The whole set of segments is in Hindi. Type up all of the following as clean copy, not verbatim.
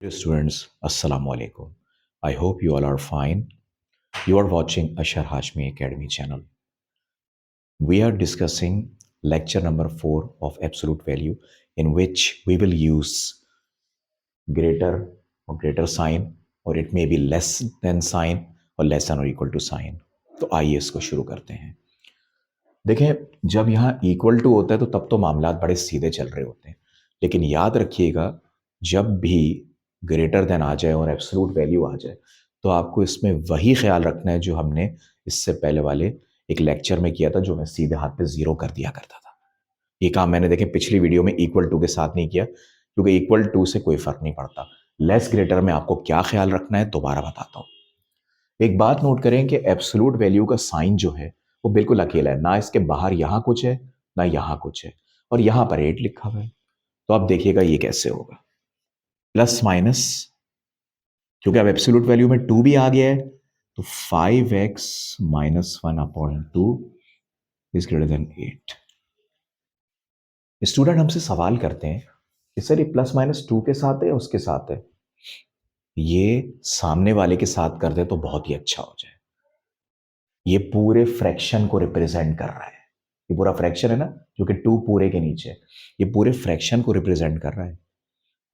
Dear students, Assalamu alaikum. I hope you all are fine. You are watching Ashar Hashmi Academy channel. We are discussing lecture number 4 of absolute value, in which we will use greater or greater sign, or it may be less than sign or less than or equal to sign. तो आइए इसको शुरू करते हैं। देखें, जब यहाँ इक्वल टू होता है तो तब तो मामला बड़े सीधे चल रहे होते हैं, लेकिन याद रखिएगा जब भी ग्रेटर देन आ जाए और एब्सोल्यूट वैल्यू आ जाए तो आपको इसमें वही ख्याल रखना है जो हमने इससे पहले वाले एक लेक्चर में किया था, जो मैं सीधे हाथ पे जीरो कर दिया करता था। ये काम मैंने देखे पिछली वीडियो में इक्वल टू के साथ नहीं किया, क्योंकि इक्वल टू से कोई फर्क नहीं पड़ता। लेस ग्रेटर में आपको क्या ख्याल रखना है दोबारा बताता हूँ। एक बात नोट करें कि एब्सोल्यूट वैल्यू का साइन जो है वो बिल्कुल अकेला है, ना इसके बाहर यहां कुछ है ना यहां कुछ है, और यहां पर 8 लिखा हुआ है। तो अब देखिएगा ये कैसे होगा, प्लस माइनस, क्योंकि अब एब्सोल्यूट वैल्यू में 2 भी आ गया है, तो 5x minus 1/2 is greater than 8। Student हमसे सवाल करते हैं कि सर ये प्लस माइनस 2 के साथ है या उसके साथ है। ये सामने वाले के साथ कर दे तो बहुत ही अच्छा हो जाए। ये पूरे फ्रैक्शन को रिप्रेजेंट कर रहा है। ये पूरा फ्रैक्शन है ना, जो कि 2 पूरे के नीचे, ये पूरे फ्रैक्शन को रिप्रेजेंट कर रहा है।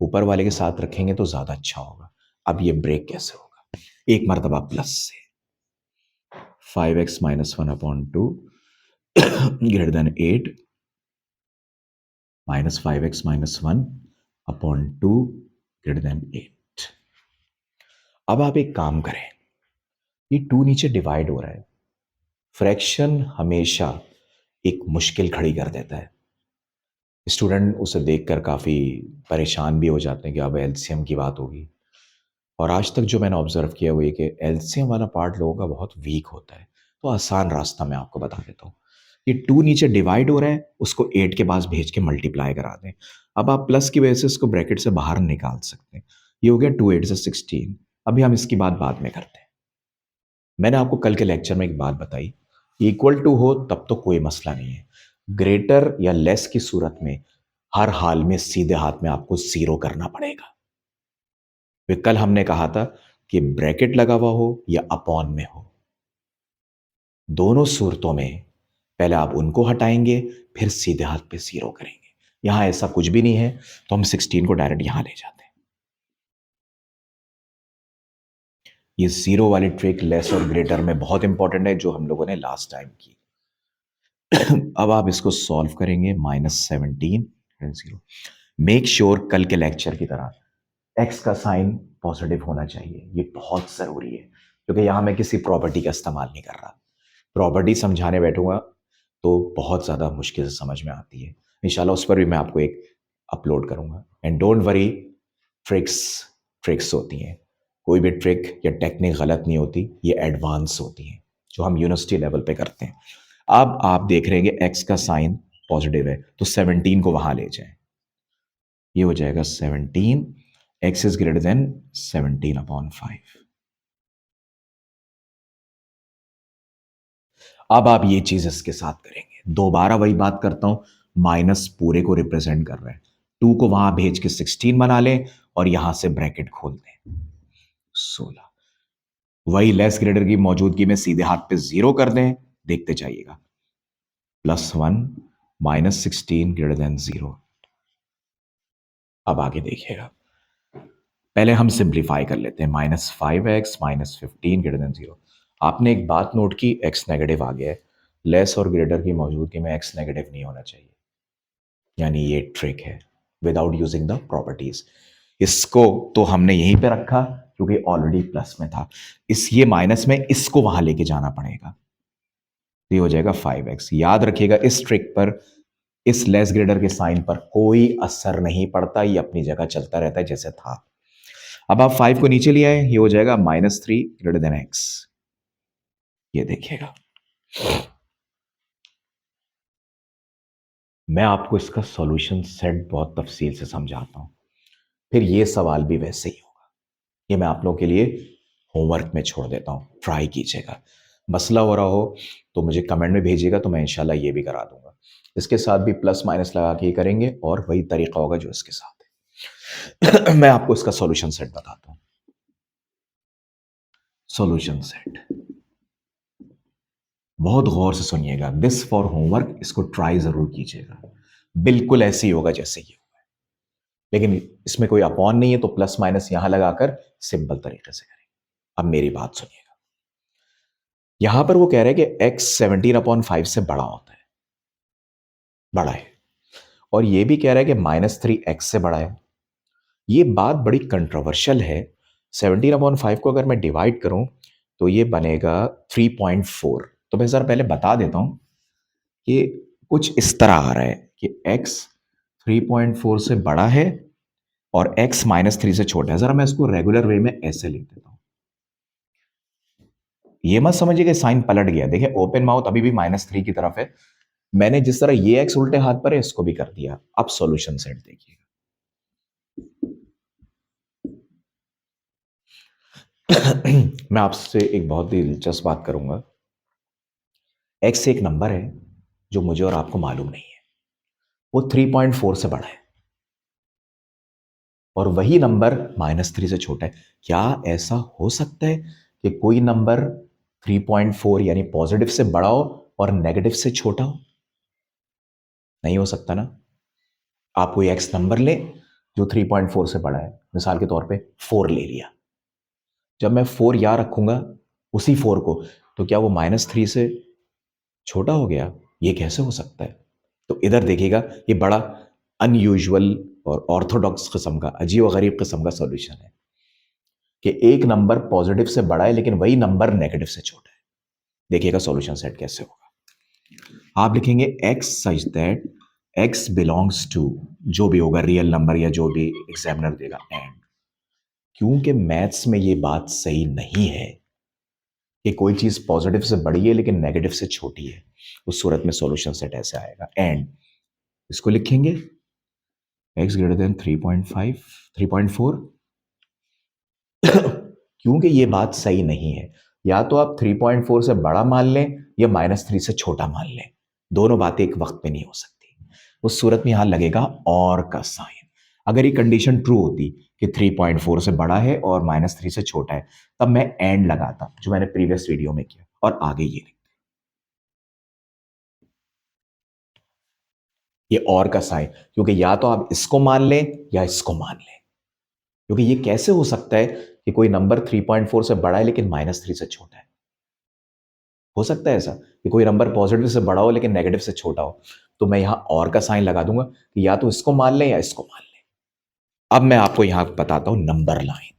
ऊपर वाले के साथ रखेंगे तो ज्यादा अच्छा होगा। अब ये ब्रेक कैसे होगा, एक मर्तबा प्लस से 5x minus 1/2 greater than 8 minus 5x minus 1/2 greater than 8। अब आप एक काम करें, ये 2 नीचे डिवाइड हो रहा है। फ्रैक्शन हमेशा एक मुश्किल खड़ी कर देता है। स्टूडेंट उसे देखकर काफ़ी परेशान भी हो जाते हैं कि अब एलसीएम की बात होगी। और आज तक जो मैंने ऑब्जर्व किया वो ये कि एलसीएम वाला पार्ट लोगों का बहुत वीक होता है। तो आसान रास्ता मैं आपको बता देता हूँ। ये 2 नीचे डिवाइड हो रहा है, उसको 8 के पास भेज के मल्टीप्लाई करा दें। अब आप प्लस की वजह से इसको ब्रैकेट से बाहर निकाल सकते हैं। ये हो गया 2 8 से 16। अभी हम इसकी बात बाद में करते हैं। मैंने आपको कल के लेक्चर में एक बात बताई, इक्वल टू हो तब तो कोई मसला नहीं है। ग्रेटर या लेस की सूरत में हर हाल में सीधे हाथ में आपको जीरो करना पड़ेगा। फिर कल हमने कहा था कि ब्रैकेट लगा हुआ हो या अपॉन में हो, दोनों सूरतों में पहले आप उनको हटाएंगे, फिर सीधे हाथ पे जीरो करेंगे। यहां ऐसा कुछ भी नहीं है, तो हम 16 को डायरेक्ट यहां ले जाते हैं। ये जीरो वाली ट्रिक लेस और ग्रेटर में बहुत इंपॉर्टेंट है, जो हम लोगों ने लास्ट टाइम की। अब आप इसको सॉल्व करेंगे, -17 जीरो। मेक श्योर कल के लेक्चर की तरह एक्स का साइन पॉजिटिव होना चाहिए, ये बहुत जरूरी है, क्योंकि यहां मैं किसी प्रॉपर्टी का इस्तेमाल नहीं कर रहा। प्रॉपर्टी समझाने बैठूंगा तो बहुत ज़्यादा मुश्किल से समझ में आती है। इंशाल्लाह उस पर भी मैं आपको एक अपलोड करूंगा। And don't worry, tricks tricks होती हैं, कोई भी ट्रिक या टेक्निक गलत नहीं होती, ये एडवांस होती हैं जो हम यूनिवर्सिटी लेवल पे करते हैं। अब आप देख रहे हैं कि एक्स का साइन पॉजिटिव है, तो 17 को वहां ले जाएं। ये हो जाएगा 17, एक्स इज ग्रेटर देन 17/5। अब आप ये चीज इसके साथ करेंगे, दोबारा वही बात करता हूं, माइनस पूरे को रिप्रेजेंट कर रहा है, 2 को वहां भेज के 16 बना लें और यहां से ब्रैकेट खोल दें 16। वही लेस ग्रेटर की मौजूदगी में सीधे हाथ पे जीरो कर दें, देखते जाइएगा, +1 -16 ग्रेटर देन 0। अब आगे देखिएगा, पहले हम सिंप्लीफाई कर लेते हैं, -5x -15 ग्रेटर देन 0। आपने एक बात नोट की, x नेगेटिव आ गया है। लेस और ग्रेटर की मौजूदगी में x नेगेटिव नहीं होना चाहिए, यानी ये ट्रिक है विदाउट यूजिंग द प्रॉपर्टीज। इसको तो हमने यहीं पे रखा क्योंकि ऑलरेडी प्लस में था, इस ये माइनस में इसको वहां लेके जाना पड़ेगा, तो ये हो जाएगा 5x। याद रखिएगा इस ट्रिक पर, इस लेस ग्रेटर के साइन पर कोई असर नहीं पड़ता, ये अपनी जगह चलता रहता है जैसे था। अब आप 5 को नीचे ले आए, ये हो जाएगा -3 ग्रेटर देन x। ये देखिएगा, मैं आपको इसका सॉल्यूशन सेट बहुत तफसील से समझाता हूं, फिर ये सवाल भी वैसे ही होगा। ये मैं आप लोगों के लिए होमवर्क में छोड़ देता हूं, ट्राई कीजिएगा। मसला हो रहा हो तो मुझे कमेंट में भेजिएगा, तो मैं इंशाल्लाह ये भी करा दूंगा। इसके साथ भी प्लस माइनस लगा के ही करेंगे और वही तरीका होगा जो इसके साथ है। मैं आपको इसका सॉल्यूशन सेट बताता हूं। सॉल्यूशन सेट, बहुत गौर से सुनिएगा, दिस फॉर होमवर्क, इसको ट्राई जरूर कीजिएगा। बिल्कुल ऐसे ही होगा जैसे ये हुआ है, लेकिन इसमें कोई अपॉन नहीं है, तो प्लस माइनस यहां लगाकर सिंपल तरीके से करेंगे। अब मेरी बात सुनिएगा, यहां पर वो कह रहे हैं कि x 17/5 से बड़ा होता है, बड़ा है, और ये भी कह रहा है कि -3x से बड़ा है। ये बात बड़ी कंट्रोवर्शियल है। 17/5 को अगर मैं डिवाइड करूं तो ये बनेगा 3.4। तो मैं जरा पहले बता देता हूं कि कुछ इस तरह आ रहा है कि x 3.4 से बड़ा है और x -3 से छोटा है। जरा मैं इसको रेगुलर वे में ऐसे लिख देता हूं। ये मत समझिए कि साइन पलट गया। देखिए ओपन माउथ अभी भी -3 की तरफ है। मैंने जिस तरह ये x उल्टे हाथ पर है, इसको भी कर दिया। अब सॉल्यूशन सेट देखिए। मैं आपसे एक बहुत ही दिलचस्प बात करूंगा। x एक नंबर है जो मुझे और आपको मालूम नहीं है, वो 3.4 से बड़ा है, और वही नंबर -3 से छोटा है। क्या ऐसा हो सकता है कि कोई नंबर 3.4 यानी पॉजिटिव से बड़ा हो और नेगेटिव से छोटा हो? नहीं हो सकता ना। आप कोई x नंबर ले जो 3.4 से बड़ा है, मिसाल के तौर पे 4 ले लिया। जब मैं 4 यहाँ रखूंगा, उसी 4 को, तो क्या वो -3 से छोटा हो गया? ये कैसे हो सकता है? तो इधर देखिएगा, ये बड़ा अनयूजुअल और ऑर्थोडॉक्स किस्म का, अजीब और गरीब किस्म का सॉल्यूशन है कि एक नंबर पॉजिटिव से बड़ा है लेकिन वही नंबर नेगेटिव से छोटा है। देखिएगा सॉल्यूशन सेट कैसे होगा। आप लिखेंगे x such that x belongs to, जो भी होगा रियल नंबर या जो भी एग्जामिनर देगा, एंड, क्योंकि मैथ्स में ये बात सही नहीं है कि कोई चीज पॉजिटिव से बड़ी है लेकिन नेगेटिव से छोटी है, उस सूरत में सॉल्यूशन सेट ऐसे आएगा। एंड इसको लिखेंगे x ग्रेटर देन 3.5 3.4, क्योंकि ये बात सही नहीं है। या तो आप 3.4 से बड़ा मान लें या -3 से छोटा मान लें, दोनों बातें एक वक्त में नहीं हो सकती। उस सूरत में यहां लगेगा और का साइन। अगर ये कंडीशन ट्रू होती कि 3.4 से बड़ा है और -3 से छोटा है, तब मैं एंड लगाता जो मैंने प्रीवियस वीडियो में किया, और आगे ये और का साइन, क्योंकि या तो आप इसको मान लें या इसको मान लें। क्योंकि ये कैसे हो सकता है कि कोई नंबर 3.4 से बड़ा है लेकिन -3 से छोटा है? हो सकता है ऐसा कि कोई नंबर पॉजिटिव से बड़ा हो लेकिन नेगेटिव से छोटा हो? तो मैं यहां और का साइन लगा दूंगा कि या तो इसको मान लें या इसको मान लें। अब मैं आपको यहां बताता हूं नंबर लाइन।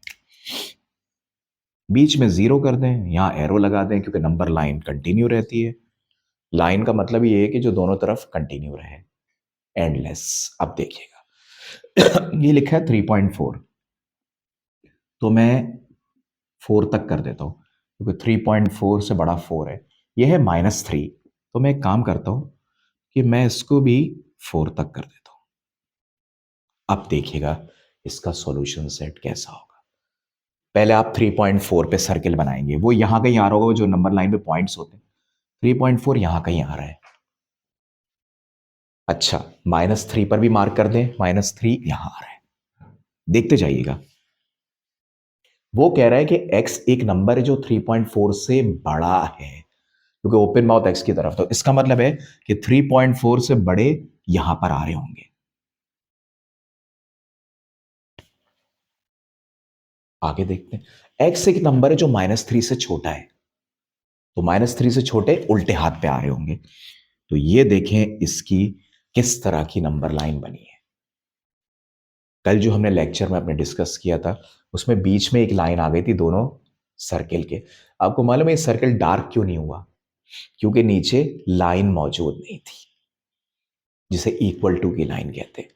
बीच में जीरो कर दें, यहां एरो लगा दें, क्योंकि नंबर लाइन कंटिन्यू रहती है। लाइन का मतलब ये है कि जो दोनों तरफ कंटिन्यू रहे, एंडलेस। अब देखिएगा, ये लिखा है 3.4, तो मैं 4 तक कर देता हूं, क्योंकि 3.4 से बड़ा 4 है। यह है -3, तो मैं एक काम करता हूं कि मैं इसको भी 4 तक कर देता हूं। अब देखिएगा इसका सॉल्यूशन सेट कैसा होगा। पहले आप 3.4 पे सर्किल बनाएंगे, वो यहां कहीं आ रहा होगा, जो नंबर लाइन पे पॉइंट्स होते हैं। 3.4 यहां कहीं आ रहा है। अच्छा, -3 पर भी मार्क कर दें, -3 यहां आ रहा है। देखते जाइएगा। वो कह रहा है कि x एक नंबर है जो 3.4 से बड़ा है, क्योंकि ओपन माउथ x की तरफ, तो इसका मतलब है कि 3.4 से बड़े यहां पर आ रहे होंगे। आगे देखते हैं, x एक नंबर है जो -3 से छोटा है, तो -3 से छोटे उल्टे हाथ पे आ रहे होंगे। तो ये देखें इसकी किस तरह की नंबर लाइन बनी है। कल जो हमने लेक्चर में अपने डिस्कस किया था, उसमें बीच में एक लाइन आ गई थी दोनों सर्किल के। आपको मालूम है ये सर्किल डार्क क्यों नहीं हुआ? क्योंकि नीचे लाइन मौजूद नहीं थी, जिसे इक्वल टू की लाइन कहते हैं।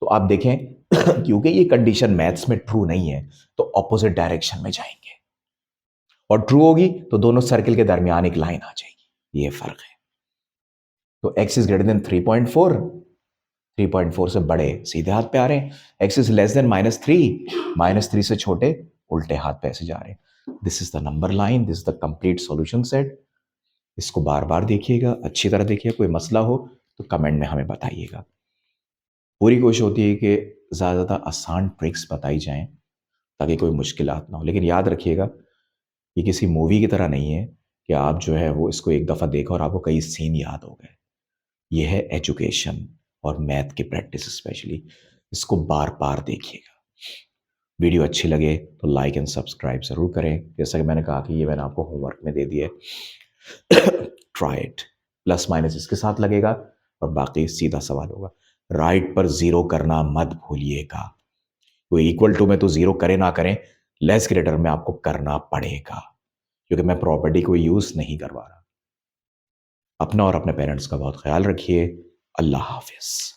तो आप देखें, क्योंकि ये कंडीशन मैथ्स में ट्रू नहीं है, तो ऑपोजिट डायरेक्शन में जाएंगे, और ट्रू होगी तो दोनों सर्किल के दरमियान एक लाइन आ जाएगी। ये फर्क है। तो x इज ग्रेटर देन 3.4, 3.4 से बड़े सीधे हाथ पे आ रहे हैं। x इज लेस देन -3, -3 से छोटे उल्टे हाथ पे ऐसे जा रहे हैं। This is the number line, this is the complete solution set. इसको बार बार देखिएगा, अच्छी तरह देखिए। कोई मसला हो तो कमेंट में हमें बताइएगा। पूरी कोशिश होती है कि ज़्यादा आसान ट्रिक्स बताई जाएँ ताकि कोई मुश्किलात ना हो। लेकिन याद रखिएगा, ये किसी मूवी की तरह नहीं है कि आप जो है वो इसको एक दफ़ा देखा और आपको कई सीन याद हो गए। ये है एजुकेशन और मैथ की प्रैक्टिस स्पेशली। इसको बार-बार देखिएगा। वीडियो अच्छी लगे तो लाइक एंड सब्सक्राइब ज़रूर करें। जैसा कि मैंने कहा कि ये मैंने आपको होमवर्क में दे दिया है। Try it. प्लस माइनस इसके साथ लगेगा और बाकी सीधा सवाल होगा। राइट पर ज़ीरो करना मत भूलिएगा। कोई इक्वल टू में तो ज़ीरो करें ना करें, लेस ग्रेटर में आपको करना पड़ेगा, क्योंकि मैं प्रॉपर्टी को यूज़ नहीं करवा रहा। अपना और अपने पेरेंट्स का बहुत ख़्याल रखिए। अल्लाह हाफ़िज़।